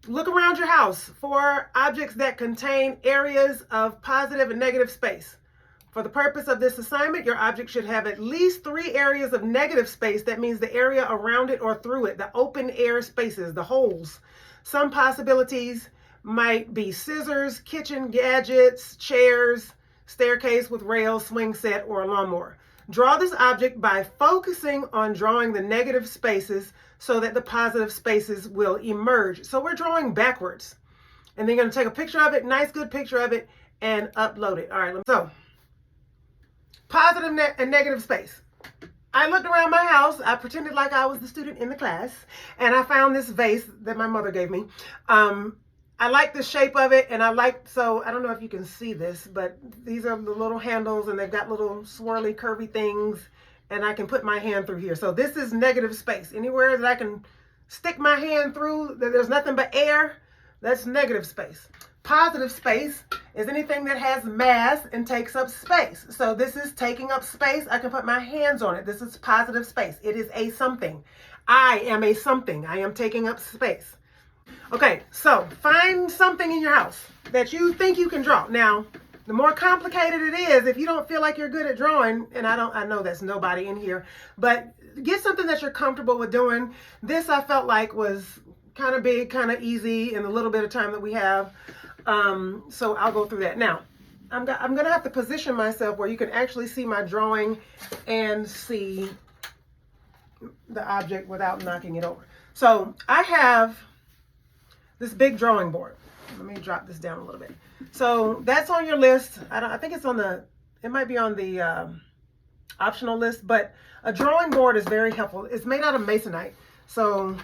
Look around your house for objects that contain areas of positive and negative space. For the purpose of this assignment, your object should have at least 3 areas of negative space. That means the area around it or through it, the open air spaces, the holes. Some possibilities might be scissors, kitchen gadgets, chairs, staircase with rails, swing set, or a lawnmower. Draw this object by focusing on drawing the negative spaces so that the positive spaces will emerge. So we're drawing backwards. And then you're going to take a picture of it, nice good picture of it, and upload it. All right, so positive and negative space. I looked around my house. I pretended like I was the student in the class, and I found this vase that my mother gave me. I like the shape of it, and so I don't know if you can see this, but these are the little handles, and they've got little swirly, curvy things, and I can put my hand through here. So this is negative space. Anywhere that I can stick my hand through, that there's nothing but air, that's negative space. Positive space is anything that has mass and takes up space. So this is taking up space. I can put my hands on it. This is positive space. It is a something. I am a something. I am taking up space. Okay, so find something in your house that you think you can draw. Now, the more complicated it is, if you don't feel like you're good at drawing, and I know that's nobody in here, but get something that you're comfortable with doing. This I felt like was kind of big, kind of easy in the little bit of time that we have. So I'll go through that. Now, I'm going to have to position myself where you can actually see my drawing and see the object without knocking it over. So I have this big drawing board. Let me drop this down a little bit. So that's on your list. I think it's it might be on the optional list, but a drawing board is very helpful. It's made out of masonite. So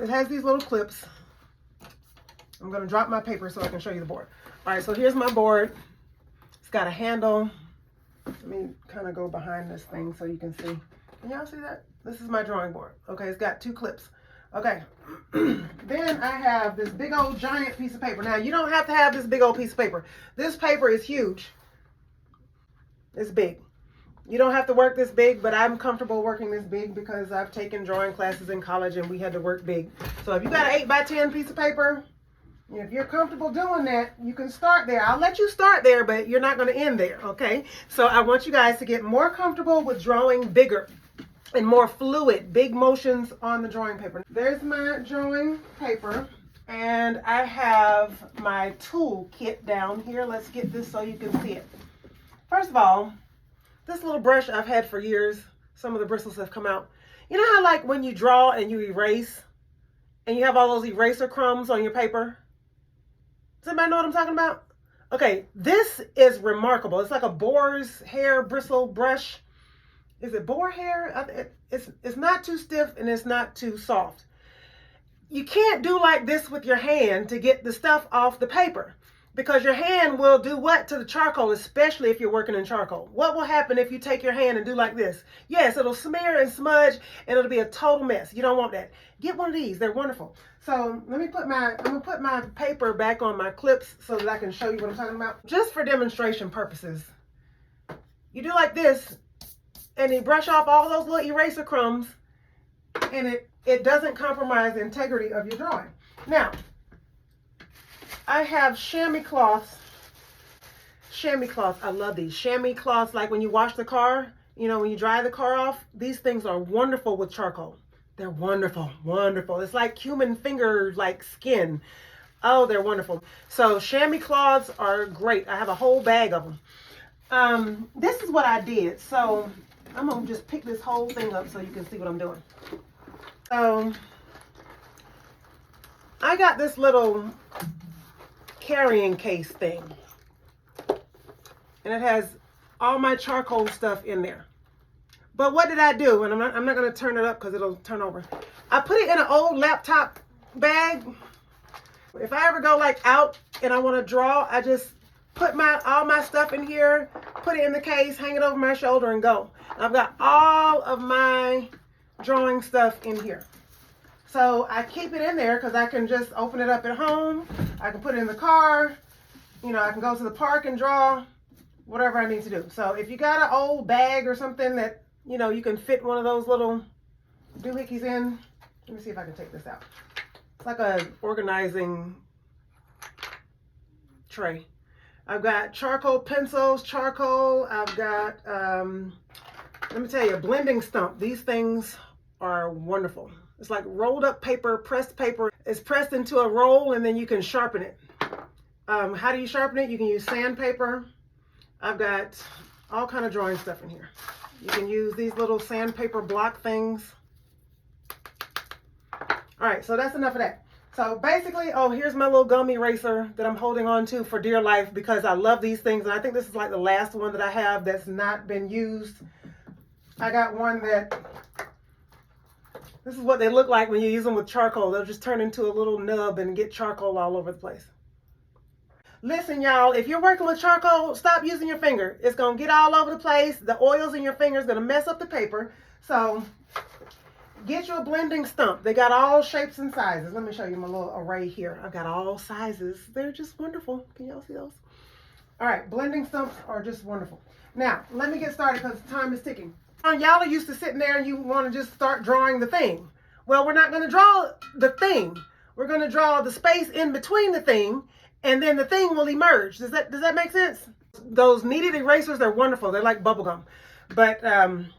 it has these little clips. I'm going to drop my paper so I can show you the board. All right, so here's my board. It's got a handle. Let me kind of go behind this thing so you can see. Can y'all see that? This is my drawing board. Okay, it's got 2 clips. Okay, then I have this big old giant piece of paper. Now, you don't have to have this big old piece of paper. This paper is huge. It's big. You don't have to work this big, but I'm comfortable working this big because I've taken drawing classes in college and we had to work big. So if you got an 8x10 piece of paper, if you're comfortable doing that, you can start there. I'll let you start there, but you're not going to end there, okay? So I want you guys to get more comfortable with drawing bigger and more fluid, big motions on the drawing paper. There's my drawing paper, and I have my tool kit down here. Let's get this so you can see it. First of all, this little brush I've had for years. Some of the bristles have come out. You know how like when you draw and you erase, and you have all those eraser crumbs on your paper? Does anybody know what I'm talking about? Okay, this is remarkable. It's like a boar's hair bristle brush. Is it boar hair? It's not too stiff and it's not too soft. You can't do like this with your hand to get the stuff off the paper because your hand will do what to the charcoal, especially if you're working in charcoal. What will happen if you take your hand and do like this? Yes, it'll smear and smudge and it'll be a total mess. You don't want that. Get one of these. They're wonderful. So I'm gonna put my paper back on my clips so that I can show you what I'm talking about. Just for demonstration purposes. You do like this and you brush off all those little eraser crumbs and it doesn't compromise the integrity of your drawing. Now, I have chamois cloths. Chamois cloths, I love these. Chamois cloths, like when you wash the car, when you dry the car off, these things are wonderful with charcoal. They're wonderful, wonderful. It's like human finger, like skin. Oh, they're wonderful. So chamois cloths are great. I have a whole bag of them. This is what I did. So I'm going to just pick this whole thing up so you can see what I'm doing. So I got this little carrying case thing. And it has all my charcoal stuff in there. But what did I do? And I'm not going to turn it up because it'll turn over. I put it in an old laptop bag. If I ever go like out and I want to draw, I just put all my stuff in here, put it in the case, hang it over my shoulder and go. I've got all of my drawing stuff in here. So I keep it in there because I can just open it up at home. I can put it in the car. I can go to the park and draw, whatever I need to do. So if you got an old bag or something that, you can fit one of those little doohickeys in. Let me see if I can take this out. It's like a organizing tray. I've got charcoal pencils, charcoal. I've got, let me tell you, a blending stump. These things are wonderful. It's like rolled up paper, pressed paper. It's pressed into a roll and then you can sharpen it. How do you sharpen it? You can use sandpaper. I've got all kind of drawing stuff in here. You can use these little sandpaper block things. All right, so that's enough of that. So basically, oh, here's my little gum eraser that I'm holding on to for dear life because I love these things. And I think this is like the last one that I have that's not been used. I got one that, this is what they look like when you use them with charcoal. They'll just turn into a little nub and get charcoal all over the place. Listen, y'all, if you're working with charcoal, stop using your finger. It's going to get all over the place. The oils in your finger is going to mess up the paper. So get you a blending stump. They got all shapes and sizes. Let me show you my little array here. I've got all sizes. They're just wonderful. Can y'all see those? All right, blending stumps are just wonderful. Now, let me get started because time is ticking. Y'all are used to sitting there and you want to just start drawing the thing. Well, we're not going to draw the thing. We're going to draw the space in between the thing, and then the thing will emerge. Does that make sense? Those kneaded erasers, they're wonderful. They're like bubble gum. But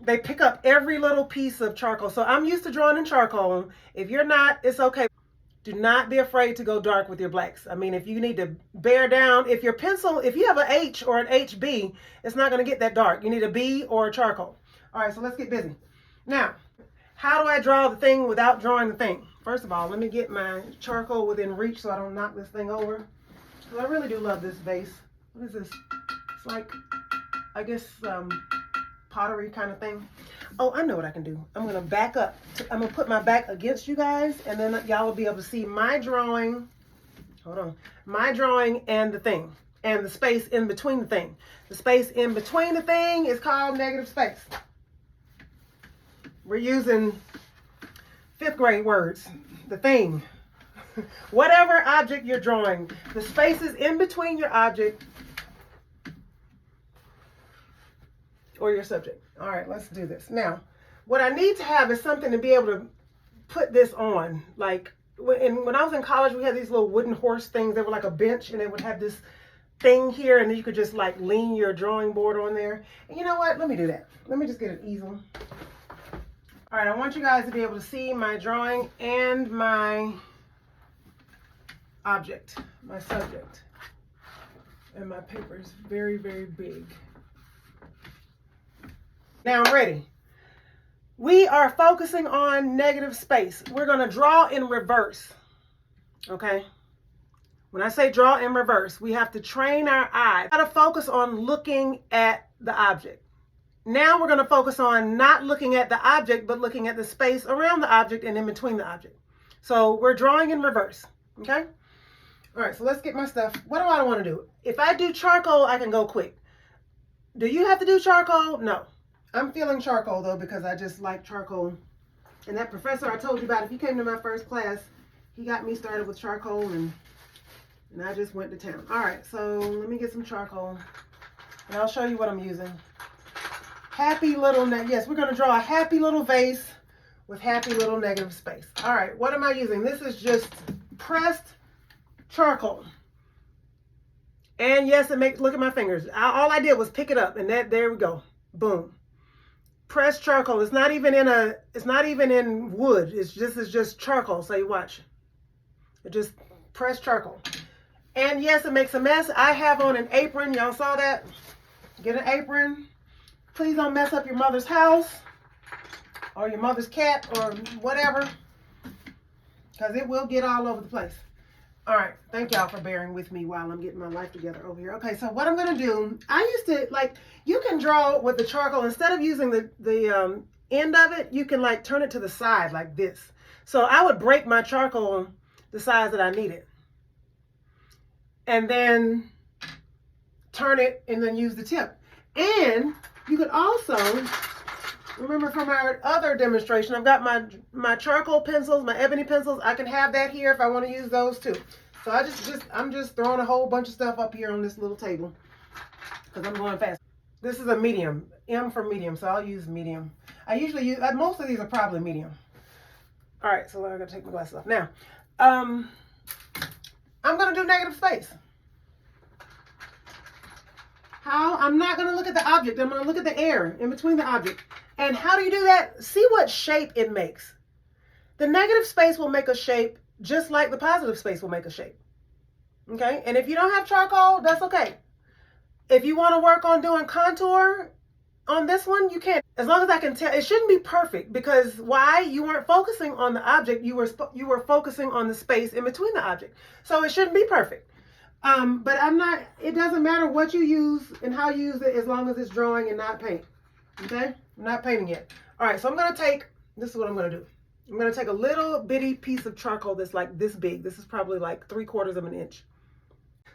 they pick up every little piece of charcoal. So I'm used to drawing in charcoal. If you're not, it's okay. Do not be afraid to go dark with your blacks. I mean, if you need to bear down, if your pencil, if you have an H or an HB, it's not going to get that dark. You need a B or a charcoal. All right, so let's get busy. Now, how do I draw the thing without drawing the thing? First of all, let me get my charcoal within reach so I don't knock this thing over. I really do love this vase. What is this? It's like, I guess, pottery kind of thing. Oh, I know what I can do. I'm going to back up. I'm going to put my back against you guys, and then y'all will be able to see my drawing. Hold on. My drawing and the thing, and the space in between the thing. The space in between the thing is called negative space. We're using 5th grade words. The thing. Whatever object you're drawing, the spaces in between your object or your subject. All right, let's do this. Now, what I need to have is something to be able to put this on. Like when I was in college, we had these little wooden horse things. They were like a bench, and they would have this thing here, and then you could just like lean your drawing board on there. And you know what? Let me do that. Let me just get an easel. All right, I want you guys to be able to see my drawing and my object, my subject. And my paper is very, very big. Now I'm ready. We are focusing on negative space. We're going to draw in reverse. Okay? When I say draw in reverse, we have to train our eye. We got to focus on looking at the object. Now we're going to focus on not looking at the object, but looking at the space around the object and in between the object. So we're drawing in reverse. Okay? All right, so let's get my stuff. What do I want to do? If I do charcoal, I can go quick. Do you have to do charcoal? No. I'm feeling charcoal, though, because I just like charcoal. And that professor I told you about, if you came to my first class, he got me started with charcoal, and I just went to town. All right, so let me get some charcoal, and I'll show you what I'm using. Happy little, yes, we're going to draw a happy little vase with happy little negative space. All right, what am I using? This is just pressed charcoal. And yes, look at my fingers. All I did was pick it up, and there we go. Boom. Pressed charcoal. It's not even in wood. It's just charcoal. So you watch. It just pressed charcoal. And yes, it makes a mess. I have on an apron. Y'all saw that? Get an apron. Please don't mess up your mother's house or your mother's cat or whatever, because it will get all over the place. All right, thank y'all for bearing with me while I'm getting my life together over here. Okay, so what I'm gonna do, I used to, like, you can draw with the charcoal, instead of using the end of it, you can like turn it to the side like this. So I would break my charcoal the size that I needed. And then turn it and then use the tip. And you could also, remember from our other demonstration, I've got my charcoal pencils, my ebony pencils. I can have that here if I want to use those too. So I'm just throwing a whole bunch of stuff up here on this little table because I'm going fast. This is a medium, M for medium, so I'll use medium. I usually use, most of these are probably medium. All right, so I'm gonna take my glasses off. Now, I'm going to do negative space. How? I'm not going to look at the object. I'm going to look at the air in between the object. And how do you do that? See what shape it makes. The negative space will make a shape just like the positive space will make a shape. Okay? And if you don't have charcoal, that's okay. If you want to work on doing contour on this one, you can. As long as I can tell, it shouldn't be perfect because why? You weren't focusing on the object. You were focusing on the space in between the object. So it shouldn't be perfect. But it doesn't matter what you use and how you use it as long as it's drawing and not paint. Okay? I'm not painting yet. All right, so this is what I'm going to do. I'm going to take a little bitty piece of charcoal that's like this big. This is probably like 3/4 of an inch.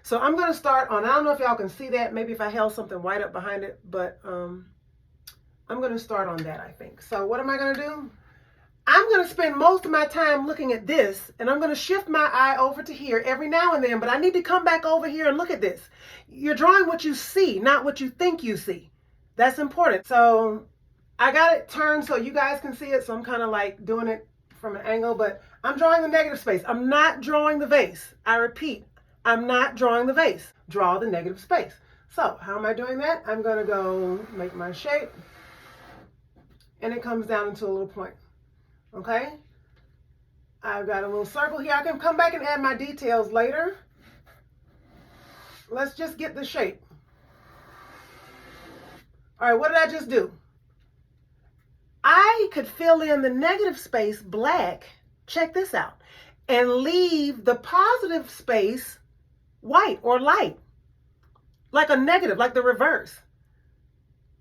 So I'm going to start on, I don't know if y'all can see that, maybe if I held something white up behind it, but I'm going to start on that, I think. So what am I going to do? I'm going to spend most of my time looking at this, and I'm going to shift my eye over to here every now and then, but I need to come back over here and look at this. You're drawing what you see, not what you think you see. That's important. So I got it turned so you guys can see it, so I'm kind of like doing it from an angle, but I'm drawing the negative space. I'm not drawing the vase. I repeat, I'm not drawing the vase. Draw the negative space. So how am I doing that? I'm going to go make my shape, and it comes down into a little point. Okay? I've got a little circle here. I can come back and add my details later. Let's just get the shape. All right, what did I just do? I could fill in the negative space black, check this out, and leave the positive space white or light, like a negative, like the reverse.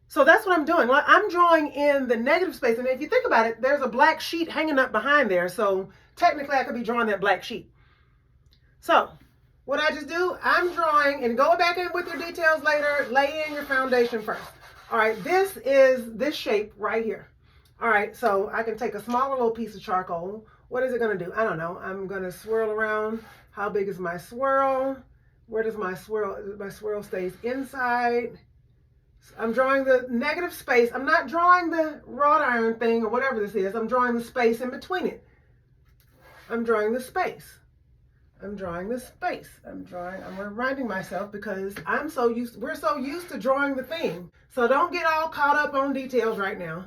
So that's what I'm doing. I'm drawing in the negative space, and if you think about it, there's a black sheet hanging up behind there, so technically I could be drawing that black sheet. So what I just do, I'm drawing, and go back in with your details later, lay in your foundation first. All right, this is this shape right here. All right, so I can take a smaller little piece of charcoal. What is it going to do? I don't know. I'm going to swirl around. How big is my swirl? Where does my swirl? My swirl stays inside. I'm drawing the negative space. I'm not drawing the wrought iron thing or whatever this is. I'm drawing the space in between it. I'm drawing the space. I'm drawing the space. I'm reminding myself because we're so used to drawing the thing. So don't get all caught up on details right now.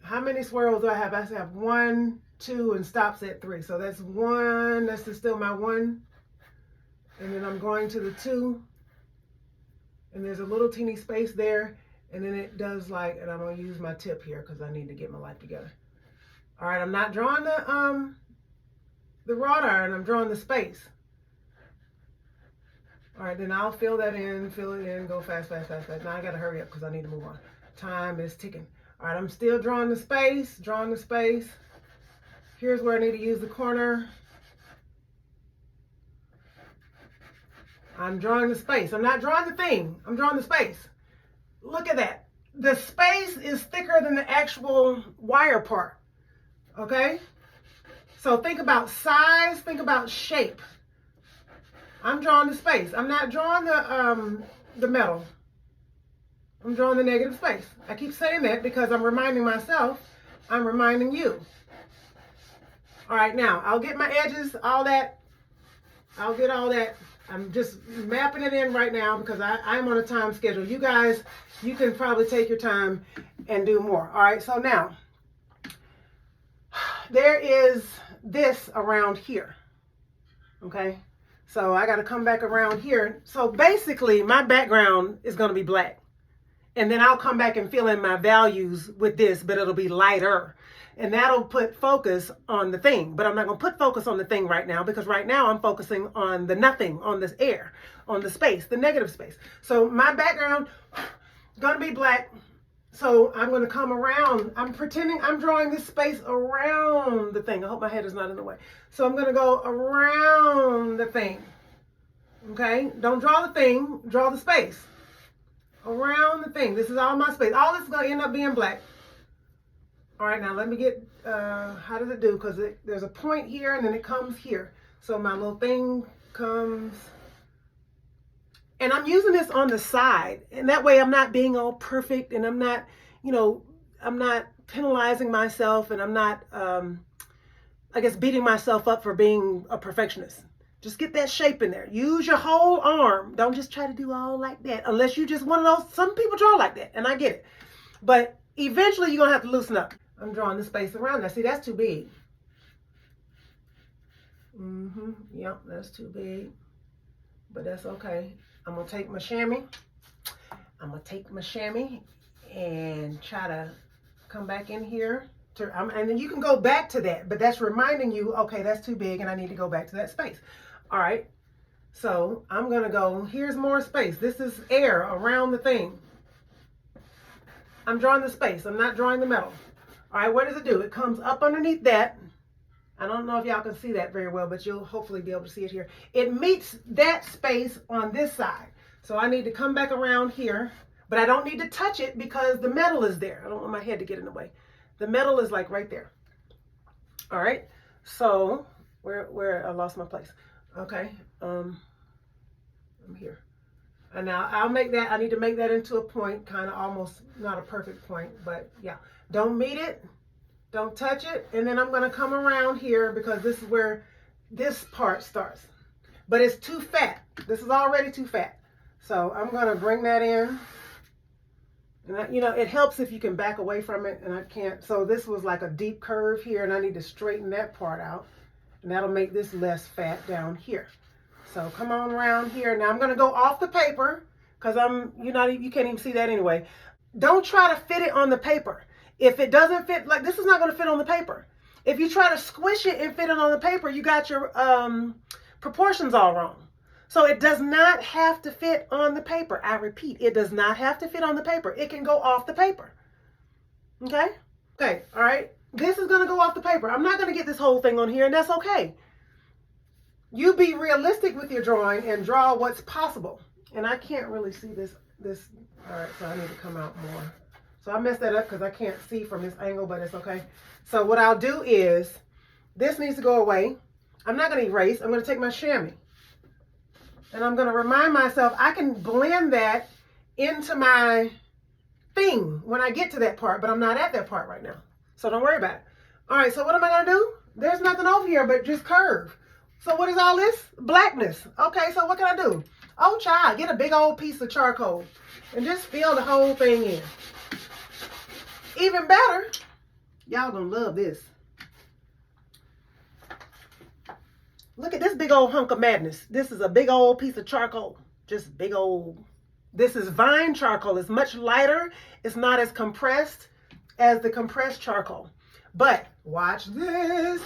How many swirls do I have? I have 1, 2, and stops at 3. So that's 1. That's still my 1. And then I'm going to the 2. And there's a little teeny space there. And then it does like, and I'm going to use my tip here because I need to get my life together. All right, I'm not drawing the wrought iron. I'm drawing the space. All right, then I'll fill it in, go fast, fast, fast, fast. Now I got to hurry up because I need to move on. Time is ticking. All right, I'm still drawing the space, Here's where I need to use the corner. I'm drawing the space. I'm not drawing the thing. I'm drawing the space. Look at that. The space is thicker than the actual wire part. Okay? So think about size, think about shape. I'm drawing the space. I'm not drawing the metal. I'm drawing the negative space. I keep saying that because I'm reminding myself, I'm reminding you. All right, now I'll get my edges, all that. I'll get all that. I'm just mapping it in right now because I'm on a time schedule. You guys, you can probably take your time and do more. All right, so now there is this around here. Okay, so I got to come back around here. So basically my background is going to be black. And then I'll come back and fill in my values with this, but it'll be lighter. And that'll put focus on the thing. But I'm not going to put focus on the thing right now because right now I'm focusing on the nothing, on this air, on the space, the negative space. So my background going to be black. So I'm going to come around. I'm pretending I'm drawing this space around the thing. I hope my head is not in the way. So I'm going to go around the thing. Okay? Don't draw the thing. Draw the space. Around the thing. This is all my space. All this is going to end up being black. All right, now let me get, how does it do? Because there's a point here and then it comes here. So my little thing comes, and I'm using this on the side. And that way I'm not being all perfect and I'm not, I'm not penalizing myself and I'm not I guess, beating myself up for being a perfectionist. Just get that shape in there. Use your whole arm. Don't just try to do all like that. Unless you just one of those, some people draw like that, and I get it. But eventually you're going to have to loosen up. I'm drawing the space around that. See, that's too big. Yep, that's too big. But that's okay. I'm going to take my chamois. And try to come back in here. And then you can go back to that, but that's reminding you, okay, that's too big and I need to go back to that space. All right, so I'm gonna go, here's more space. This is air around the thing. I'm drawing the space, I'm not drawing the metal. All right, what does it do? It comes up underneath that. I don't know if y'all can see that very well, but you'll hopefully be able to see it here. It meets that space on this side. So I need to come back around here, but I don't need to touch it because the metal is there. I don't want my head to get in the way. The metal is like right there. All right, so where I lost my place. Okay, I'm here. And now I'll make that, I need to make that into a point, kind of almost not a perfect point, but yeah. Don't meet it, don't touch it, and then I'm gonna come around here because this is where this part starts. But it's too fat. This is already too fat. So I'm gonna bring that in. And you know, it helps if you can back away from it, and I can't. So this was like a deep curve here, and I need to straighten that part out. And that'll make this less fat down here. So come on around here. Now I'm gonna go off the paper, because you can't even see that anyway. Don't try to fit it on the paper. If it doesn't fit, like this is not gonna fit on the paper. If you try to squish it and fit it on the paper, you got your proportions all wrong. So it does not have to fit on the paper. I repeat, it does not have to fit on the paper. It can go off the paper. Okay? Okay, all right. This is going to go off the paper. I'm not going to get this whole thing on here, and that's okay. You be realistic with your drawing and draw what's possible. And I can't really see this. All right, so I need to come out more. So I messed that up because I can't see from this angle, but it's okay. So what I'll do is, this needs to go away. I'm not going to erase. I'm going to take my chamois. And I'm going to remind myself I can blend that into my thing when I get to that part, but I'm not at that part right now. So don't worry about it. All right, so what am I going to do? There's nothing over here but just curve. So what is all this? Blackness. Okay, so what can I do? Oh, child, get a big old piece of charcoal and just fill the whole thing in. Even better, y'all going to love this. Look at this big old hunk of madness. This is a big old piece of charcoal. Just big old. This is vine charcoal. It's much lighter. It's not as compressed as the compressed charcoal. But watch this.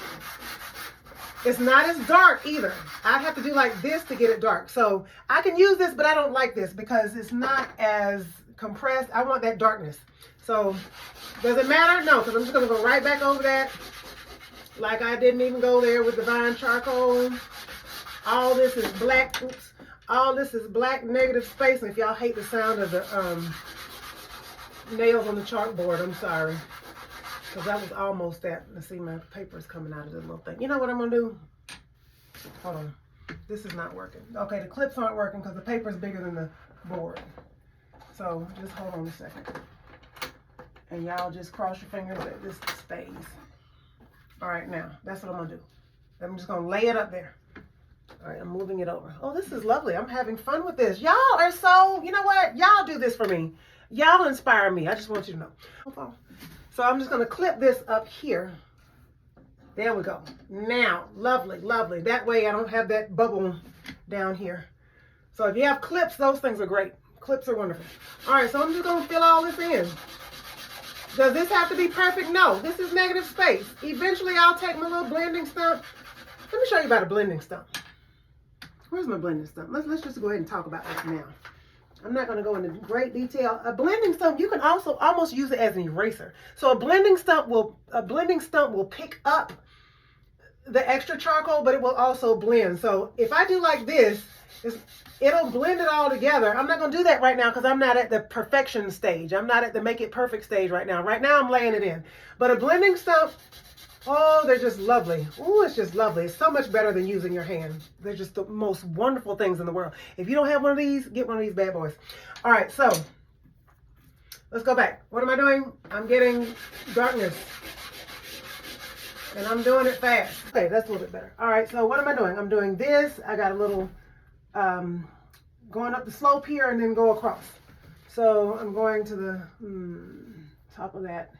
It's not as dark either. I'd have to do like this to get it dark. So I can use this, but I don't like this because it's not as compressed. I want that darkness. So does it matter? No, because I'm just going to go right back over that. Like I didn't even go there with the vine charcoal. All this is black. Oops. All this is black negative space. And if y'all hate the sound of the nails on the chalkboard, I'm sorry. Because that was almost that. Let's see, my paper's coming out of this little thing. You know what I'm going to do? Hold on. This is not working. Okay, the clips aren't working because the paper's bigger than the board. So just hold on a second. And y'all just cross your fingers that this stays. All right, now, that's what I'm going to do. I'm just going to lay it up there. All right, I'm moving it over. Oh, this is lovely. I'm having fun with this. Y'all are so, you know what? Y'all do this for me. Y'all inspire me. I just want you to know. So I'm just going to clip this up here. There we go. Now, lovely, lovely. That way I don't have that bubble down here. So if you have clips, those things are great. Clips are wonderful. All right, so I'm just going to fill all this in. Does this have to be perfect? No, this is negative space. Eventually, I'll take my little blending stump. Let me show you about a blending stump. Where's my blending stump? Let's just go ahead and talk about that now. I'm not going to go into great detail. A blending stump, you can also almost use it as an eraser. So a blending stump will pick up the extra charcoal, but it will also blend. So if I do like this, it'll blend it all together. I'm not going to do that right now because I'm not at the perfection stage. I'm not at the make it perfect stage right now. Right now I'm laying it in. But a blending stump, oh, they're just lovely. Oh, it's just lovely. It's so much better than using your hand. They're just the most wonderful things in the world. If you don't have one of these, get one of these bad boys. All right, so let's go back. What am I doing? I'm getting darkness. And I'm doing it fast. Okay, that's a little bit better. All right, so what am I doing? I'm doing this. I got a little going up the slope here and then go across. So I'm going to the top of that.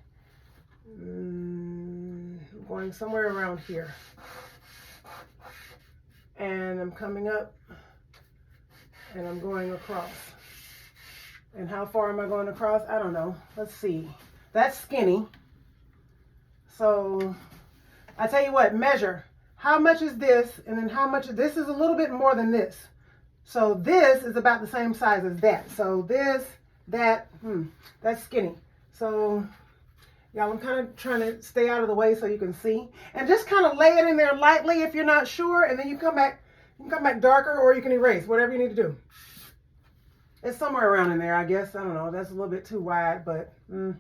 I'm going somewhere around here. And I'm coming up and I'm going across. And how far am I going across? I don't know. Let's see. That's skinny. So I tell you what, measure. How much is this? And then how much? This is a little bit more than this. So this is about the same size as that. So this, that, that's skinny. So y'all, I'm kind of trying to stay out of the way so you can see. And just kind of lay it in there lightly if you're not sure. And then you come back, darker, or you can erase, whatever you need to do. It's somewhere around in there, I guess. I don't know. That's a little bit too wide, but all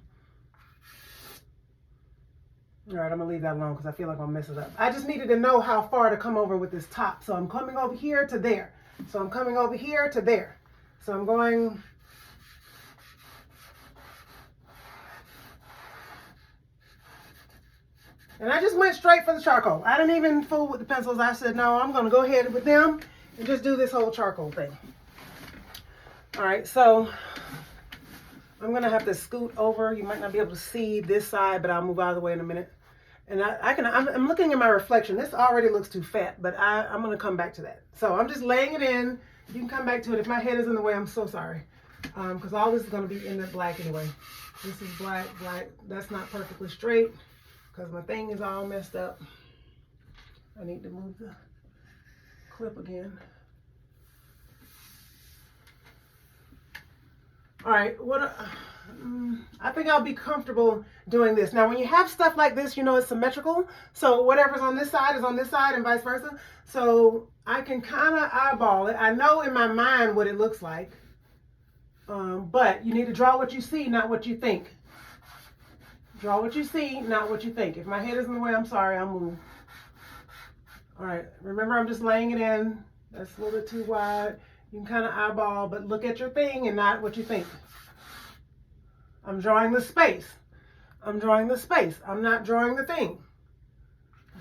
right, I'm gonna leave that alone because I feel like I'll mess it up. I just needed to know how far to come over with this top. So I'm coming over here to there. So I'm coming over here to there. So I'm going. And I just went straight for the charcoal. I didn't even fool with the pencils. I said, no, I'm gonna go ahead with them and just do this whole charcoal thing. All right, so I'm going to have to scoot over. You might not be able to see this side, but I'll move out of the way in a minute. And I'm looking at my reflection. This already looks too fat, but I'm going to come back to that. So I'm just laying it in. You can come back to it. If my head is in the way, I'm so sorry. Because all this is going to be in the black anyway. This is black. That's not perfectly straight because my thing is all messed up. I need to move the clip again. All right, I think I'll be comfortable doing this. Now, when you have stuff like this, you know it's symmetrical. So whatever's on this side is on this side and vice versa. So I can kind of eyeball it. I know in my mind what it looks like. But you need to draw what you see, not what you think. Draw what you see, not what you think. If my head is in the way, I'm sorry, I'll move. All right, remember I'm just laying it in. That's a little bit too wide. You can kind of eyeball, but look at your thing and not what you think. I'm drawing the space. I'm drawing the space. I'm not drawing the thing.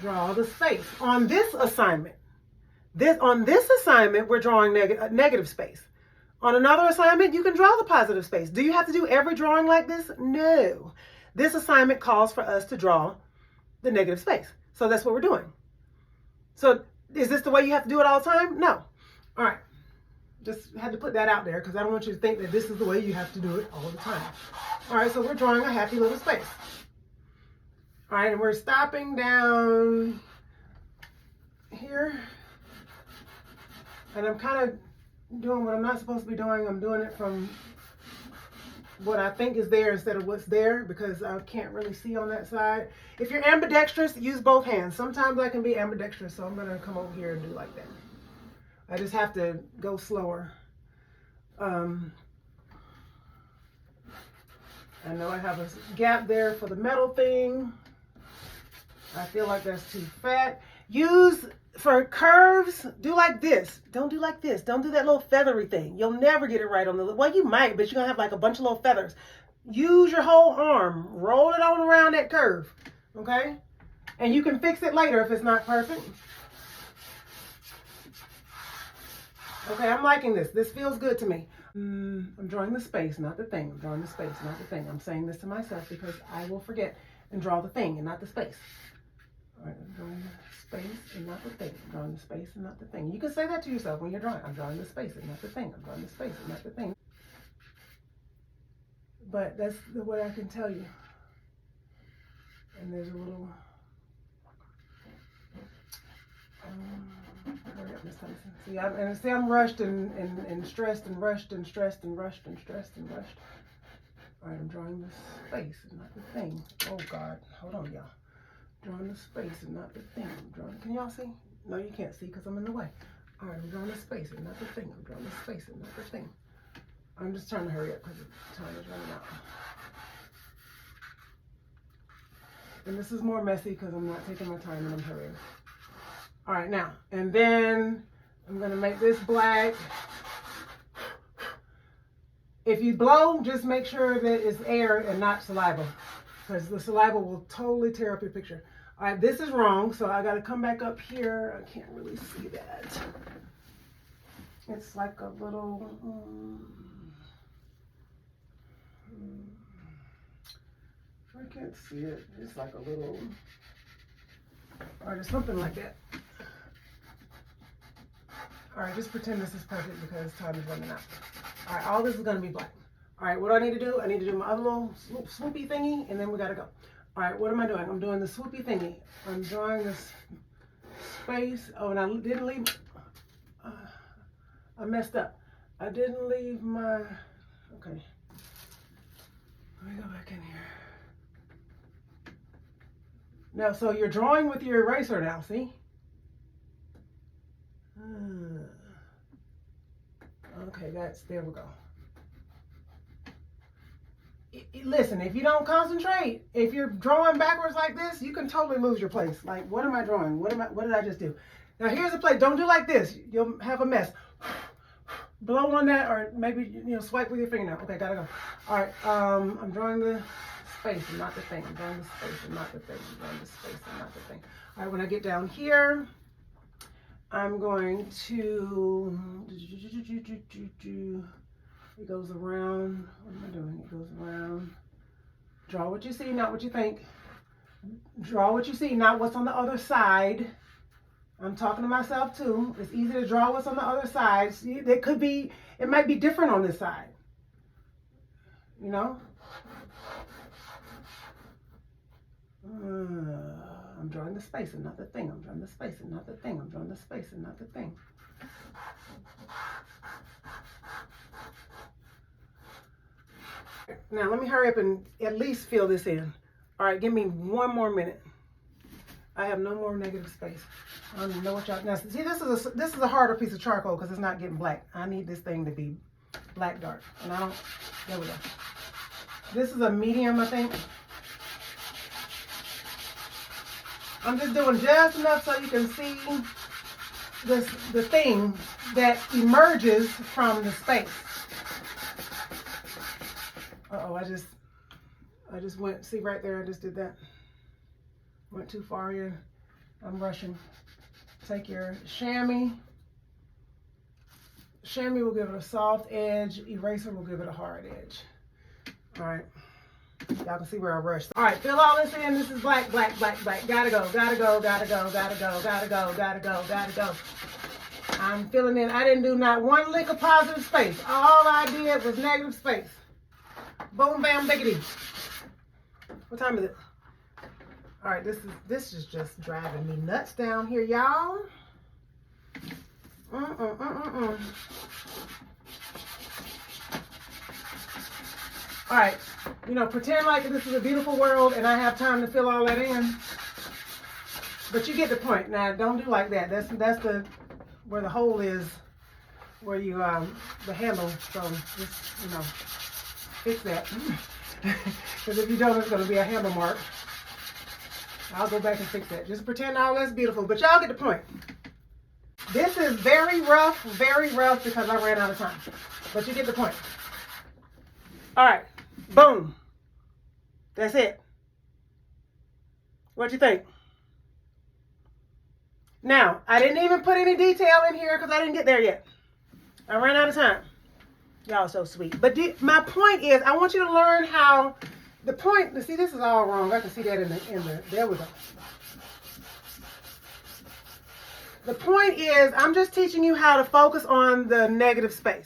Draw the space. On this assignment, we're drawing negative space. On another assignment, you can draw the positive space. Do you have to do every drawing like this? No. This assignment calls for us to draw the negative space. So that's what we're doing. So is this the way you have to do it all the time? No. All right. Just had to put that out there because I don't want you to think that this is the way you have to do it all the time. All right, so we're drawing a happy little space. All right, and we're stopping down here. And I'm kind of doing what I'm not supposed to be doing. I'm doing it from what I think is there instead of what's there because I can't really see on that side. If you're ambidextrous, use both hands. Sometimes I can be ambidextrous, so I'm going to come over here and do like that. I just have to go slower. I know I have a gap there for the metal thing. I feel like that's too fat. Use, for curves, do like this. Don't do like this. Don't do that little feathery thing. You'll never get it right on the, well, you might, but you're going to have like a bunch of little feathers. Use your whole arm. Roll it on around that curve, okay? And you can fix it later if it's not perfect. Okay, I'm liking this. This feels good to me. I'm drawing the space, not the thing. I'm drawing the space, not the thing. I'm saying this to myself because I will forget and draw the thing and not the space. All right, I'm drawing the space and not the thing. I'm drawing the space and not the thing. You can say that to yourself when you're drawing. I'm drawing the space and not the thing. I'm drawing the space and not the thing. But that's the way I can tell you. And there's a little... hurry up, Miss Thompson. See, I'm rushed and stressed and rushed and stressed and rushed and stressed and rushed. All right, I'm drawing the space and not the thing. Oh, God. Hold on, y'all. Drawing the space and not the thing. I'm drawing. Can y'all see? No, you can't see because I'm in the way. All right, I'm drawing the space and not the thing. I'm drawing the space and not the thing. I'm just trying to hurry up because the time is running out. And this is more messy because I'm not taking my time and I'm hurrying. All right, now, and then I'm going to make this black. If you blow, just make sure that it's air and not saliva because the saliva will totally tear up your picture. All right, this is wrong, so I got to come back up here. I can't really see that. It's like a little, I can't see it. It's like a little, or just something like that. All right, just pretend this is perfect because time is running out. All right, all this is gonna be black. All right, what do I need to do? I need to do my other little swoopy thingy, and then we gotta go. All right, what am I doing? I'm doing the swoopy thingy. I'm drawing this space. Oh, and I didn't leave, I messed up. I didn't leave my, okay. Let me go back in here. Now, so you're drawing with your eraser now, see? Okay, there we go. Listen, if you don't concentrate, if you're drawing backwards like this, you can totally lose your place. Like, what am I drawing? What did I just do? Now, here's the place. Don't do like this. You'll have a mess. Blow on that, or maybe, swipe with your fingernail. Okay, gotta go. All right, I'm drawing the space and not the thing. I'm drawing the space and not the thing. I'm drawing the space and not the thing. All right, when I get down here, I'm going to, it goes around, what am I doing? It goes around. Draw what you see, not what you think. Draw what you see, not what's on the other side. I'm talking to myself too. It's easy to draw what's on the other side. See, it might be different on this side. I'm drawing the space and not the thing. I'm drawing the space and not the thing. I'm drawing the space and not the thing. Now let me hurry up and at least fill this in. All right, give me one more minute. I have no more negative space. I don't even know what y'all. Now see, this is a harder piece of charcoal because it's not getting black. I need this thing to be black dark, and I don't. There we go. This is a medium, I think. I'm just doing just enough so you can see the thing that emerges from the space. Uh-oh, I just went, see right there, I just did that. Went too far in. I'm rushing. Take your chamois. Chamois will give it a soft edge. Eraser will give it a hard edge. All right. Y'all can see where I rushed. All right, fill all this in. This is black, black, black, black. Gotta go, gotta go, gotta go, gotta go, gotta go, gotta go, gotta go. I'm filling in. I didn't do not one lick of positive space. All I did was negative space. Boom, bam, biggity. What time is it? All right, this is just driving me nuts down here, y'all. All right, pretend like this is a beautiful world and I have time to fill all that in. But you get the point. Now, don't do like that. That's where the hole is, where you the handle. So just fix that. Because if you don't, it's going to be a handle mark. I'll go back and fix that. Just pretend all that's beautiful. But y'all get the point. This is very rough because I ran out of time. But you get the point. All right. Boom. That's it. What you think? Now, I didn't even put any detail in here because I didn't get there yet. I ran out of time. Y'all are so sweet. But my point is, I want you to learn how see, this is all wrong. I can see that in the, there we go. The point is, I'm just teaching you how to focus on the negative space.